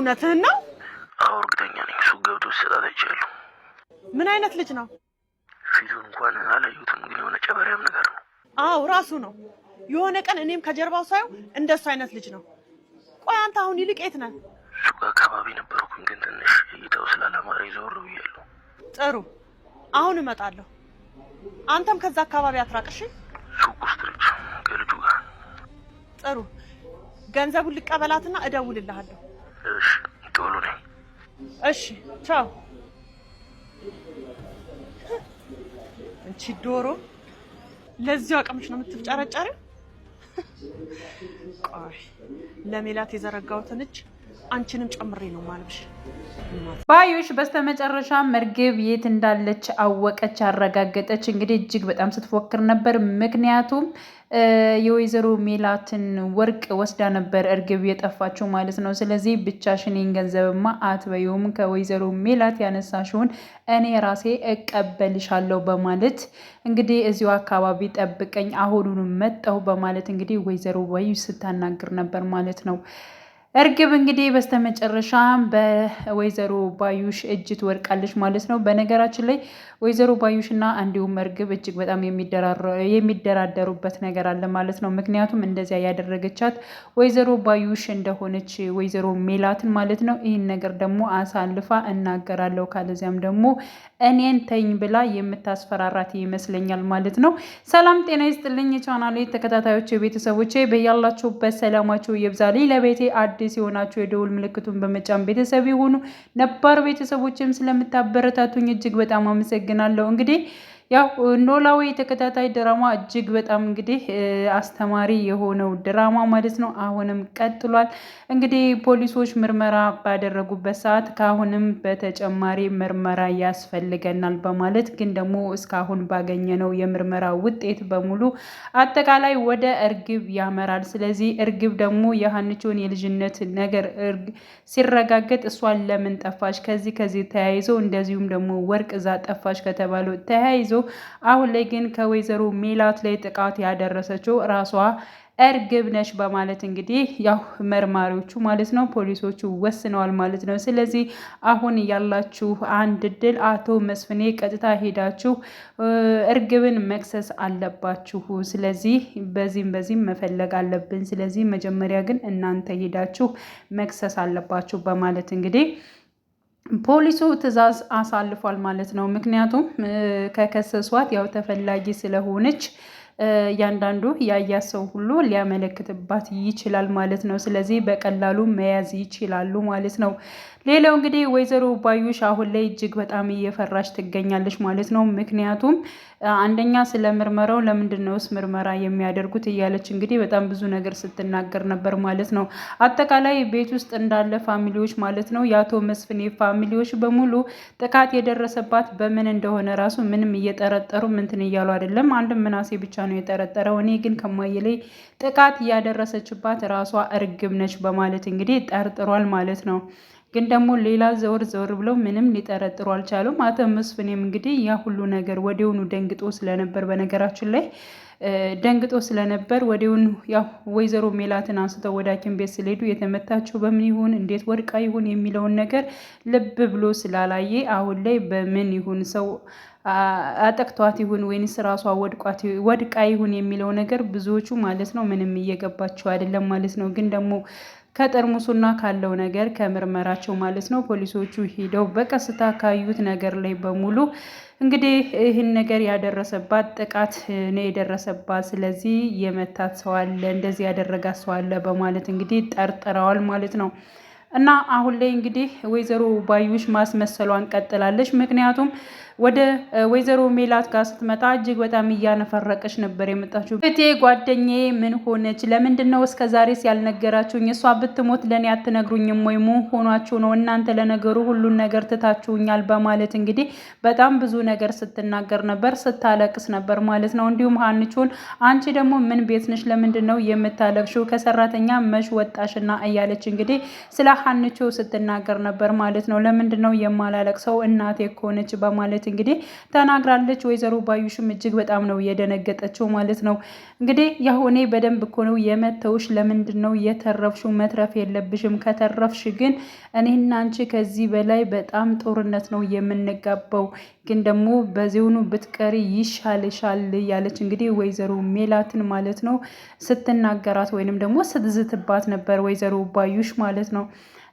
እውነትህን ነው? አዎ እርግጠኛ ነኝ። ሱቅ ገብቶ ሲሰጣት አይቻለሁ። ምን አይነት ልጅ ነው? ፊቱን እንኳን አላየሁትም፣ ግን የሆነ ጨበሪያም ነገር ነው። አዎ ራሱ ነው። የሆነ ቀን እኔም ከጀርባው ሳየው እንደሱ አይነት ልጅ ነው። ቆይ አንተ አሁን ይልቅ የት ነህ? ሱቅ አካባቢ ነበርኩኝ፣ ግን ትንሽ እይታው ስላላማረኝ ዞር ብያለሁ። ጥሩ፣ አሁን እመጣለሁ። አንተም ከዛ አካባቢ አትራቅሽ። ሱቅ ውስጥ ነች ከልጁ ጋር። ጥሩ፣ ገንዘቡን ልቀበላትና እደውልልሃለሁ። እሺ ቶሎ ነኝ። እሺ ቻው። አንቺ ዶሮ ለዚህ አቅምሽ ነው የምትፍጨረጨሪው? ቆይ ለሜላት የዘረጋሁትን እጅ አንቺንም ጨምሬ ነው ማልብሽ። ባዩሽ በስተመጨረሻም እርግብ የት እንዳለች አወቀች፣ አረጋገጠች። እንግዲህ እጅግ በጣም ስትፎክር ነበር። ምክንያቱም የወይዘሮ ሜላትን ወርቅ ወስዳ ነበር እርግብ የጠፋችው ማለት ነው። ስለዚህ ብቻሽን ገንዘብማ አትበይውም፣ ከወይዘሮ ሜላት ያነሳሽውን እኔ ራሴ እቀበልሻለሁ በማለት እንግዲህ እዚሁ አካባቢ ጠብቀኝ፣ አሁኑኑ መጣሁ በማለት እንግዲህ ወይዘሮ ባዩሽ ስታናግር ነበር ማለት ነው። እርግብ እንግዲህ በስተመጨረሻ በወይዘሮ ባዩሽ እጅ ትወድቃለች ማለት ነው። በነገራችን ላይ ወይዘሮ ባዩሽና እንዲሁም እርግብ እጅግ በጣም የሚደራደሩበት ነገር አለ ማለት ነው። ምክንያቱም እንደዚያ ያደረገቻት ወይዘሮ ባዩሽ እንደሆነች ወይዘሮ ሜላትን ማለት ነው። ይህን ነገር ደግሞ አሳልፋ እናገራለሁ ካለዚያም ደግሞ እኔን ተኝ ብላ የምታስፈራራት ይመስለኛል ማለት ነው። ሰላም ጤና ይስጥልኝ የቻናሌ ተከታታዮች ቤተሰቦቼ፣ በያላችሁበት ሰላማችሁ ይብዛልኝ። ለቤቴ አዲስ የሆናችሁ የደውል ምልክቱን በመጫን ቤተሰብ ይሁኑ። ነባር ቤተሰቦችም ስለምታበረታቱኝ እጅግ በጣም አመሰግናለሁ። እንግዲህ ያው ኖላዊ ተከታታይ ድራማ እጅግ በጣም እንግዲህ አስተማሪ የሆነው ድራማ ማለት ነው አሁንም ቀጥሏል። እንግዲህ ፖሊሶች ምርመራ ባደረጉበት ሰዓት ከአሁንም በተጨማሪ ምርመራ ያስፈልገናል በማለት ግን ደግሞ እስካሁን ባገኘነው የምርመራ ውጤት በሙሉ አጠቃላይ ወደ እርግብ ያመራል። ስለዚህ እርግብ ደግሞ የሀንቾን የልጅነት ነገር ሲረጋገጥ እሷን ለምን ጠፋሽ ከዚህ ተያይዞ እንደዚሁም ደግሞ ወርቅ እዛ ጠፋሽ ከተባለው ተያይዞ አሁን ላይ ግን ከወይዘሮ ሜላት ላይ ጥቃት ያደረሰችው ራሷ እርግብ ነች በማለት እንግዲህ ያው መርማሪዎቹ ማለት ነው ፖሊሶቹ ወስነዋል ማለት ነው። ስለዚህ አሁን ያላችሁ አንድ እድል አቶ መስፍኔ ቀጥታ ሄዳችሁ እርግብን መክሰስ አለባችሁ። ስለዚህ በዚህም መፈለግ አለብን። ስለዚህ መጀመሪያ ግን እናንተ ሄዳችሁ መክሰስ አለባችሁ በማለት እንግዲህ ፖሊሱ ትዕዛዝ አሳልፏል ማለት ነው። ምክንያቱም ከከሰሷት ያው ተፈላጊ ስለሆነች እያንዳንዱ ያያት ሰው ሁሉ ሊያመለክትባት ይችላል ማለት ነው። ስለዚህ በቀላሉ መያዝ ይችላሉ ማለት ነው። ሌላው እንግዲህ ወይዘሮ ባዩሽ አሁን ላይ እጅግ በጣም እየፈራች ትገኛለች ማለት ነው። ምክንያቱም አንደኛ ስለ ምርመራው ለምንድነውስ ምርመራ የሚያደርጉት እያለች እንግዲህ በጣም ብዙ ነገር ስትናገር ነበር ማለት ነው። አጠቃላይ ቤት ውስጥ እንዳለ ፋሚሊዎች ማለት ነው የአቶ መስፍኔ ፋሚሊዎች በሙሉ ጥቃት የደረሰባት በምን እንደሆነ ራሱ ምንም እየጠረጠሩ ምንትን እያሉ አይደለም። አንድ ምናሴ ብቻ ነው የጠረጠረው። እኔ ግን ከማየ ላይ ጥቃት ያደረሰችባት ራሷ እርግብ ነች በማለት እንግዲህ ጠርጥሯል ማለት ነው። ግን ደግሞ ሌላ ዘወር ብለው ምንም ሊጠረጥሩ አልቻሉም። አቶ መስፍኔም እንግዲህ ያ ሁሉ ነገር ወዲያውኑ ደንግጦ ስለነበር በነገራችን ላይ ደንግጦ ስለነበር ወዲያውኑ ያው ወይዘሮ ሜላትን አንስተው ወደ ሐኪም ቤት ስለሄዱ የተመታቸው በምን ይሁን እንዴት ወድቃ ይሁን የሚለውን ነገር ልብ ብሎ ስላላየ አሁን ላይ በምን ይሁን ሰው አጠቅቷት ይሁን ወይንስ ራሷ ወድቃ ይሁን የሚለው ነገር ብዙዎቹ ማለት ነው ምንም እየገባቸው አይደለም ማለት ነው። ግን ደግሞ ከጠርሙሱና ካለው ነገር ከምርመራቸው ማለት ነው ፖሊሶቹ ሄደው በቀስታ ካዩት ነገር ላይ በሙሉ እንግዲህ ይህን ነገር ያደረሰባት ጥቃት ነው የደረሰባት። ስለዚህ የመታት ሰው አለ፣ እንደዚህ ያደረጋት ሰው አለ በማለት እንግዲህ ጠርጥረዋል ማለት ነው። እና አሁን ላይ እንግዲህ ወይዘሮ ባዩሽ ማስመሰሏን ቀጥላለች። ምክንያቱም ወደ ወይዘሮ ሜላት ጋር ስትመጣ እጅግ በጣም እያነፈረቀች ነበር የመጣችው። እቴ ጓደኛዬ ምን ሆነች? ለምንድን ነው እስከ ዛሬስ ያልነገራችሁኝ? እሷ ብትሞት ለእኔ አትነግሩኝም ወይ? ምን ሆኗችሁ ነው እናንተ? ለነገሩ ሁሉን ነገር ትታችሁኛል በማለት እንግዲህ በጣም ብዙ ነገር ስትናገር ነበር፣ ስታለቅስ ነበር ማለት ነው። እንዲሁም ሀንቾን አንቺ ደግሞ ምን ቤት ነሽ? ለምንድን ነው የምታለቅሽው? ከሰራተኛ መሽ ወጣሽና እያለች እንግዲህ ስለ ሀንቾ ስትናገር ነበር ማለት ነው። ለምንድን ነው የማላለቅሰው? እናቴ እኮ ነች በማለት እንግዲህ ተናግራለች። ወይዘሮ ባዩሽም እጅግ በጣም ነው የደነገጠችው ማለት ነው። እንግዲህ ያው እኔ በደንብ እኮ ነው የመተውሽ፣ ለምንድን ነው የተረፍሽው? መትረፍ የለብሽም። ከተረፍሽ ግን እኔና አንቺ ከዚህ በላይ በጣም ጦርነት ነው የምንጋባው፣ ግን ደግሞ በዚሁኑ ብትቀሪ ይሻልሻል ያለች እንግዲህ ወይዘሮ ሜላትን ማለት ነው ስትናገራት ወይንም ደግሞ ስትዝትባት ነበር ወይዘሮ ባዩሽ ማለት ነው።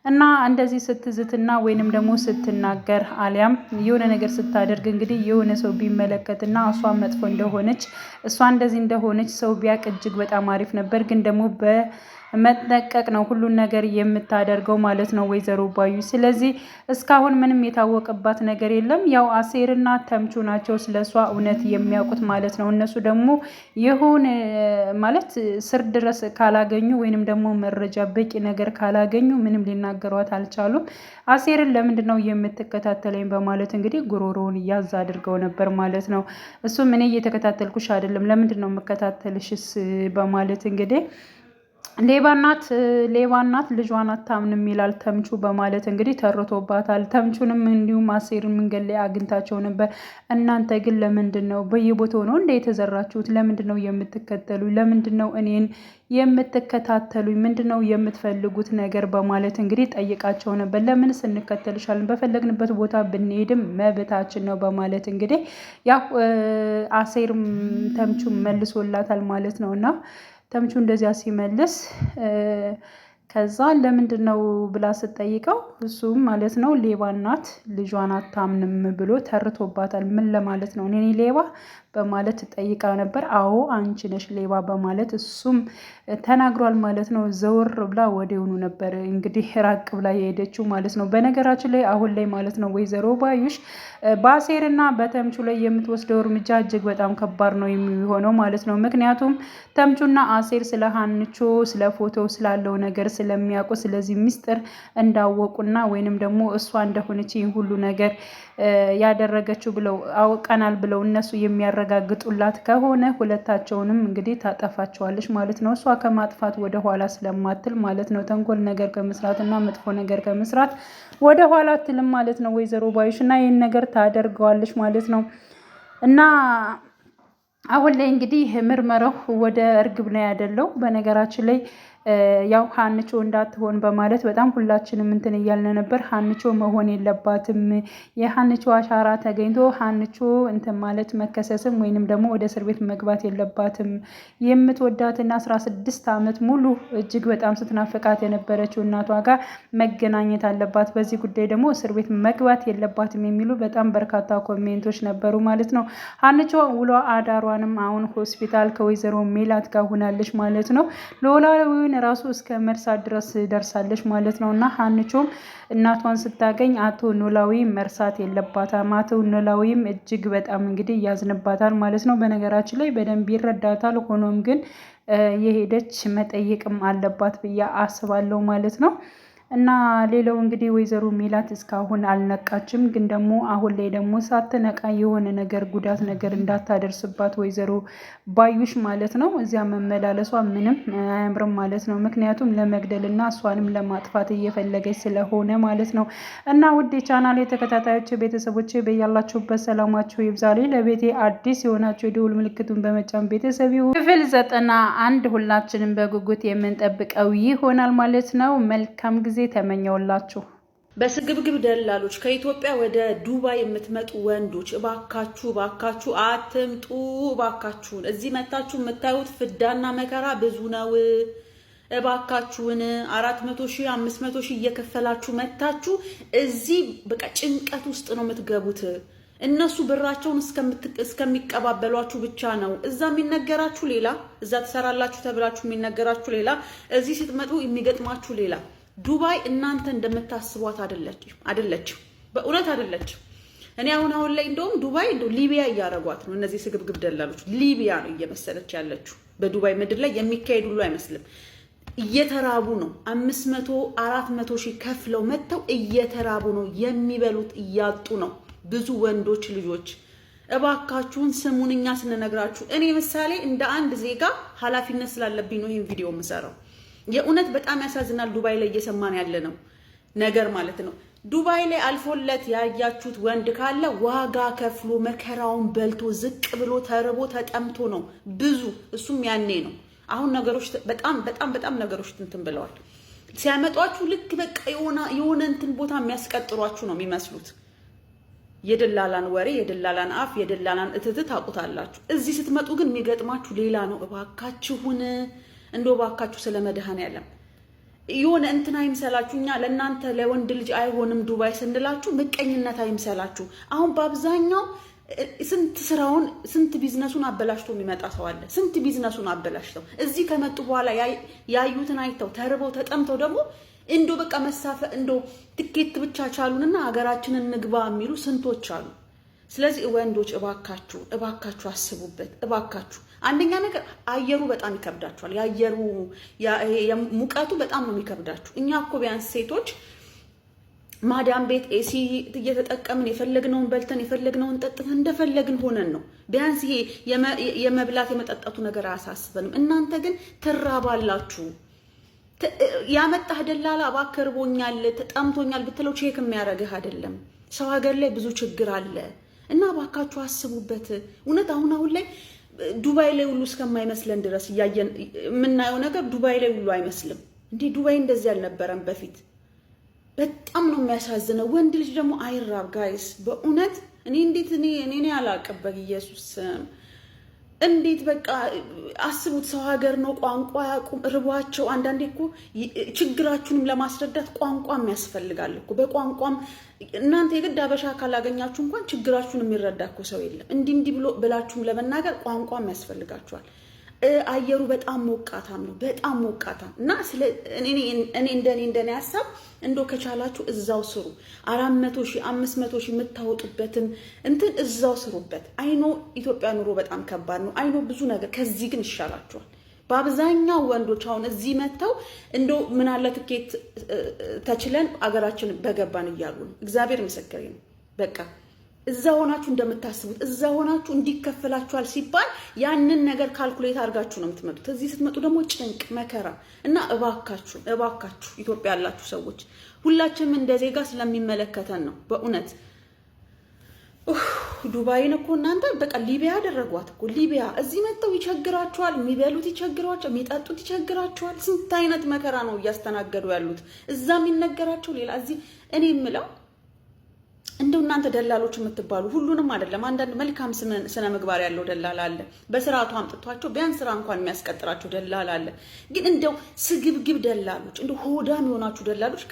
እና እንደዚህ ስትዝትና ወይንም ደግሞ ስትናገር አሊያም የሆነ ነገር ስታደርግ እንግዲህ የሆነ ሰው ቢመለከትና እሷ መጥፎ እንደሆነች እሷ እንደዚህ እንደሆነች ሰው ቢያቅ እጅግ በጣም አሪፍ ነበር። ግን ደግሞ በመጠንቀቅ ነው ሁሉን ነገር የምታደርገው ማለት ነው ወይዘሮ ባዩሽ። ስለዚህ እስካሁን ምንም የታወቀባት ነገር የለም። ያው አሴርና ተምቹ ናቸው ስለሷ እውነት የሚያውቁት ማለት ነው። እነሱ ደግሞ ይሁን ማለት ስር ድረስ ካላገኙ ወይንም ደግሞ መረጃ በቂ ነገር ካላገኙ ምንም ሊናገሯት አልቻሉም። አሴርን ለምንድን ነው የምትከታተለኝ በማለት እንግዲህ ጉሮሮውን እያዝ አድርገው ነበር ማለት ነው። እሱም እኔ እየተከታተልኩሽ አይደለም፣ ለምንድን ነው የምከታተልሽስ በማለት እንግዲህ ሌባናት ልጇን አታምንም ይላል ተምቹ በማለት እንግዲህ ተርቶባታል። ተምቹንም እንዲሁም አሴርን መንገድ ላይ አግኝታቸው ነበር። እናንተ ግን ለምንድን ነው በየቦታው ነው እንደ የተዘራችሁት? ለምንድን ነው የምትከተሉ? ለምንድን ነው እኔን የምትከታተሉኝ? ምንድን ነው የምትፈልጉት ነገር በማለት እንግዲህ ጠይቃቸው ነበር። ለምን ስንከተልሻለን? በፈለግንበት ቦታ ብንሄድም መብታችን ነው በማለት እንግዲህ ያው አሴርም ተምቹ መልሶላታል ማለት ነው። እና ተምቹ እንደዚያ ሲመልስ ከዛ ለምንድን ነው ብላ ስትጠይቀው እሱም ማለት ነው ሌባ ናት ልጇን አታምንም ብሎ ተርቶባታል። ምን ለማለት ነው እኔ ሌባ በማለት ጠይቃ ነበር። አዎ አንቺ ነሽ ሌባ በማለት እሱም ተናግሯል ማለት ነው። ዘወር ብላ ወዲያውኑ ነበር እንግዲህ ራቅ ብላ የሄደችው ማለት ነው። በነገራችን ላይ አሁን ላይ ማለት ነው ወይዘሮ ባዩሽ በአሴርና በተምቹ ላይ የምትወስደው እርምጃ እጅግ በጣም ከባድ ነው የሚሆነው ማለት ነው። ምክንያቱም ተምቹና አሴር ስለ ሀንቾ ስለ ፎቶ ስላለው ነገር ስለሚያውቁ ስለዚህ ሚስጥር እንዳወቁና ወይንም ደግሞ እሷ እንደሆነች ይህ ሁሉ ነገር ያደረገችው ብለው አውቀናል ብለው እነሱ የሚያረጋግጡላት ከሆነ ሁለታቸውንም እንግዲህ ታጠፋቸዋለች ማለት ነው። እሷ ከማጥፋት ወደ ኋላ ስለማትል ማለት ነው። ተንኮል ነገር ከመስራት እና መጥፎ ነገር ከመስራት ወደ ኋላ አትልም ማለት ነው ወይዘሮ ባዩሽ እና ይህን ነገር ታደርገዋለች ማለት ነው። እና አሁን ላይ እንግዲህ ምርመራው ወደ እርግብ ነው ያደለው። በነገራችን ላይ ያው ሀንቾ እንዳትሆን በማለት በጣም ሁላችንም እንትን እያልን ነበር። ሀንቾ መሆን የለባትም፣ የሀንቾ አሻራ ተገኝቶ ሀንቾ እንትን ማለት መከሰስም ወይንም ደግሞ ወደ እስር ቤት መግባት የለባትም። የምትወዳትና 16 ዓመት ሙሉ እጅግ በጣም ስትናፍቃት የነበረችው እናቷ ጋር መገናኘት አለባት። በዚህ ጉዳይ ደግሞ እስር ቤት መግባት የለባትም የሚሉ በጣም በርካታ ኮሜንቶች ነበሩ ማለት ነው። ሀንቾ ውሎ አዳሯንም አሁን ሆስፒታል ከወይዘሮ ሜላት ጋር ሆናለች ማለት ነው። ኖላዊውን ራሱ እስከ መርሳት ድረስ ደርሳለች ማለት ነው። እና ሀንቾም እናቷን ስታገኝ አቶ ኖላዊ መርሳት የለባትም። አቶ ኖላዊም እጅግ በጣም እንግዲህ ያዝንባታል ማለት ነው። በነገራችን ላይ በደንብ ይረዳታል። ሆኖም ግን የሄደች መጠየቅም አለባት ብዬ አስባለሁ ማለት ነው። እና ሌላው እንግዲህ ወይዘሮ ሜላት እስካሁን አልነቃችም። ግን ደግሞ አሁን ላይ ደግሞ ሳትነቃ የሆነ ነገር ጉዳት ነገር እንዳታደርስባት ወይዘሮ ባዩሽ ማለት ነው እዚያ መመላለሷ ምንም አያምርም ማለት ነው። ምክንያቱም ለመግደልና እሷንም ለማጥፋት እየፈለገች ስለሆነ ማለት ነው። እና ውድ የቻናሌ ተከታታዮች ቤተሰቦች በያላችሁበት ሰላማችሁ ይብዛልኝ። ለቤቴ አዲስ የሆናችሁ የደውል ምልክቱን በመጫን ቤተሰብ ይሁኑ። ክፍል 91 ሁላችንም በጉጉት የምንጠብቀው ይሆናል ማለት ነው። መልካም ጊዜ ተመኘውላችሁ። በስግብግብ ደላሎች ከኢትዮጵያ ወደ ዱባይ የምትመጡ ወንዶች እባካችሁ አትምጡ። እባካችሁን እዚህ መታችሁ የምታዩት ፍዳና መከራ ብዙ ነው። እባካችሁን 400,000 500,000 እየከፈላችሁ መታችሁ እዚህ በቃ ጭንቀት ውስጥ ነው የምትገቡት። እነሱ ብራቸውን እስከሚቀባበሏችሁ ብቻ ነው። እዛ የሚነገራችሁ ሌላ፣ እዛ ትሰራላችሁ ተብላችሁ የሚነገራችሁ ሌላ፣ እዚህ ስትመጡ የሚገጥማችሁ ሌላ። ዱባይ እናንተ እንደምታስቧት አይደለችም። በእውነት አይደለችም። እኔ አሁን ላይ እንደውም ዱባይ ሊቢያ እያደረጓት ነው። እነዚህ ስግብግብ ደላሎች ሊቢያ ነው እየመሰለች ያለችው። በዱባይ ምድር ላይ የሚካሄድ ሁሉ አይመስልም። እየተራቡ ነው። 500,000-400,000 ከፍለው መጥተው እየተራቡ ነው። የሚበሉት እያጡ ነው። ብዙ ወንዶች ልጆች እባካችሁን ስሙን። እኛ ስንነግራችሁ እኔ ምሳሌ እንደ አንድ ዜጋ ኃላፊነት ስላለብኝ ነው ይሄን ቪዲዮ የምሰራው። የእውነት በጣም ያሳዝናል። ዱባይ ላይ እየሰማን ያለ ነው ነገር ማለት ነው። ዱባይ ላይ አልፎለት ያያችሁት ወንድ ካለ ዋጋ ከፍሎ መከራውን በልቶ ዝቅ ብሎ ተርቦ ተጠምቶ ነው ብዙ። እሱም ያኔ ነው። አሁን ነገሮች በጣም ነገሮች እንትን ብለዋል። ሲያመጧችሁ ልክ በቃ የሆነ እንትን ቦታ የሚያስቀጥሯችሁ ነው የሚመስሉት። የደላላን ወሬ፣ የደላላን አፍ፣ የደላላን እትት ታውቁታላችሁ። እዚህ ስትመጡ ግን የሚገጥማችሁ ሌላ ነው። እባካችሁን እንደው እባካችሁ ስለ መድኃኔዓለም የሆነ እንትን አይምሰላችሁ። እኛ ለእናንተ ለወንድ ልጅ አይሆንም ዱባይ ስንላችሁ ምቀኝነት አይምሰላችሁ። አሁን በአብዛኛው ስንት ቢዝነሱን አበላሽቶ የሚመጣ ሰው አለ። ስንት ቢዝነሱን አበላሽተው እዚህ ከመጡ በኋላ ያዩትን አይተው ተርበው ተጠምተው ደግሞ እንዶ በቃ መሳፈ እንዶ ትኬት ብቻ ቻሉንና ሀገራችንን ንግባ የሚሉ ስንቶች አሉ። ስለዚህ ወንዶች እባካችሁ አስቡበት። እባካችሁ አንደኛ ነገር አየሩ በጣም ይከብዳችኋል። ሙቀቱ በጣም ነው የሚከብዳችሁ። እኛ እኮ ቢያንስ ሴቶች ማዳም ቤት ኤሲ እየተጠቀምን የፈለግነውን በልተን የፈለግነውን ጠጥተን እንደፈለግን ሆነን ነው። ቢያንስ ይሄ የመብላት የመጠጣቱ ነገር አያሳስበንም። እናንተ ግን ትራባላችሁ። ያመጣህ ደላላ እባክህ እርቦኛል ተጠምቶኛል ብትለው ቼክ የሚያደርግህ አይደለም። ሰው ሀገር ላይ ብዙ ችግር አለ እና እባካችሁ አስቡበት። እውነት አሁን ላይ ዱባይ ላይ ሁሉ እስከማይመስለን ድረስ እያየን የምናየው ነገር ዱባይ ላይ ሁሉ አይመስልም። እንዴ ዱባይ እንደዚህ አልነበረም በፊት። በጣም ነው የሚያሳዝነው። ወንድ ልጅ ደግሞ አይራብ ጋይስ። በእውነት እኔ አላቀበል ኢየሱስ እንዴት በቃ አስቡት። ሰው ሀገር ነው፣ ቋንቋ ያቁም ርቧቸው። አንዳንዴ እኮ ችግራችሁንም ለማስረዳት ቋንቋም ያስፈልጋል እኮ። በቋንቋም እናንተ የግድ አበሻ ካላገኛችሁ እንኳን ችግራችሁን የሚረዳ እኮ ሰው የለም። እንዲህ ብሎ ብላችሁም ለመናገር ቋንቋም ያስፈልጋችኋል። አየሩ በጣም ሞቃታም ነው፣ በጣም ሞቃታም እና እኔ እንደኔ ሀሳብ እንደው ከቻላችሁ እዛው ስሩ። 400,000 500,000 የምታወጡበትን እንትን እዛው ስሩበት። አይኖ ኢትዮጵያ ኑሮ በጣም ከባድ ነው። አይኖ ብዙ ነገር ከዚህ ግን ይሻላችኋል። በአብዛኛው ወንዶች አሁን እዚህ መጥተው እንደው ምን አለ ትኬት ተችለን አገራችን በገባን እያሉ ነው። እግዚአብሔር ምስክሬ ነው። በቃ እዛ ሆናችሁ እንደምታስቡት እዛ ሆናችሁ እንዲከፈላችኋል ሲባል ያንን ነገር ካልኩሌት አድርጋችሁ ነው የምትመጡት። እዚህ ስትመጡ ደግሞ ጭንቅ መከራ እና እባካችሁ ኢትዮጵያ ያላችሁ ሰዎች ሁላችንም እንደ ዜጋ ስለሚመለከተን ነው። በእውነት ዱባይን እኮ እናንተ በቃ ሊቢያ ያደረጓት እኮ። ሊቢያ እዚህ መጥተው ይቸግራችኋል። የሚበሉት ይቸግራችኋል፣ የሚጠጡት ይቸግራችኋል። ስንት አይነት መከራ ነው እያስተናገዱ ያሉት። እዛ የሚነገራቸው ሌላ፣ እዚህ እኔ የምለው እንደው እናንተ ደላሎች የምትባሉ ሁሉንም አይደለም፣ አንዳንድ መልካም ስነ ምግባር ያለው ደላላ አለ። በስርዓቱ አምጥቷቸው ቢያንስ ስራ እንኳን የሚያስቀጥራቸው ደላላ አለ። ግን እንደው ስግብግብ ደላሎች፣ እንደው ሆዳም የሆናችሁ ደላሎች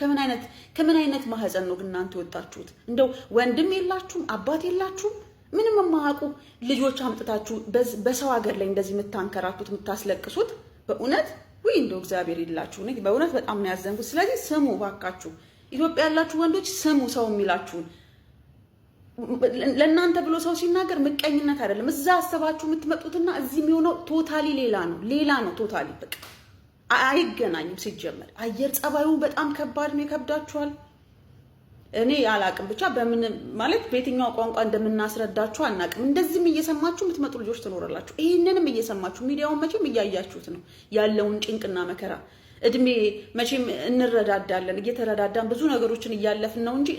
ከምን አይነት ማህፀን ነው ግን እናንተ የወጣችሁት? እንደው ወንድም የላችሁም፣ አባት የላችሁም፣ ምንም የማያውቁ ልጆች አምጥታችሁ በሰው ሀገር ላይ እንደዚህ የምታንከራቱት የምታስለቅሱት። በእውነት እንደው እግዚአብሔር ይላችሁ። እኔ በእውነት በጣም ነው ያዘንኩት። ስለዚህ ስሙ ባካችሁ፣ ኢትዮጵያ ያላችሁ ወንዶች ስሙ ሰው የሚላችሁን። ለእናንተ ብሎ ሰው ሲናገር ምቀኝነት አይደለም። እዛ አሰባችሁ የምትመጡትና እዚህ የሚሆነው ቶታሊ ሌላ ነው። ቶታሊ በቃ አይገናኝም። ሲጀመር አየር ጸባዩ በጣም ከባድ ነው፣ ይከብዳችኋል። እኔ አላቅም ብቻ በምን ማለት በየትኛው ቋንቋ እንደምናስረዳችሁ አናቅም። እንደዚህም እየሰማችሁ የምትመጡ ልጆች ትኖራላችሁ። ይህንንም እየሰማችሁ ሚዲያውን መቼም እያያችሁት ነው ያለውን ጭንቅና መከራ። እድሜ መቼም እንረዳዳለን፣ እየተረዳዳን ብዙ ነገሮችን እያለፍን ነው እንጂ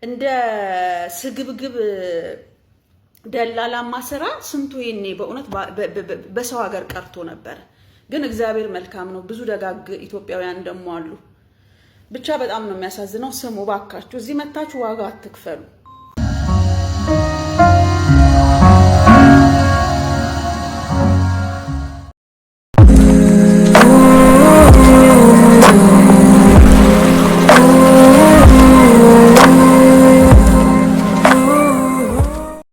እንደ ስግብግብ ደላላማ ስራ ስንቱ ይኔ በእውነት በሰው ሀገር ቀርቶ ነበር። ግን እግዚአብሔር መልካም ነው። ብዙ ደጋግ ኢትዮጵያውያን ደግሞ አሉ። ብቻ በጣም ነው የሚያሳዝነው። ስሙ ባካችሁ፣ እዚህ መታችሁ ዋጋ አትክፈሉ።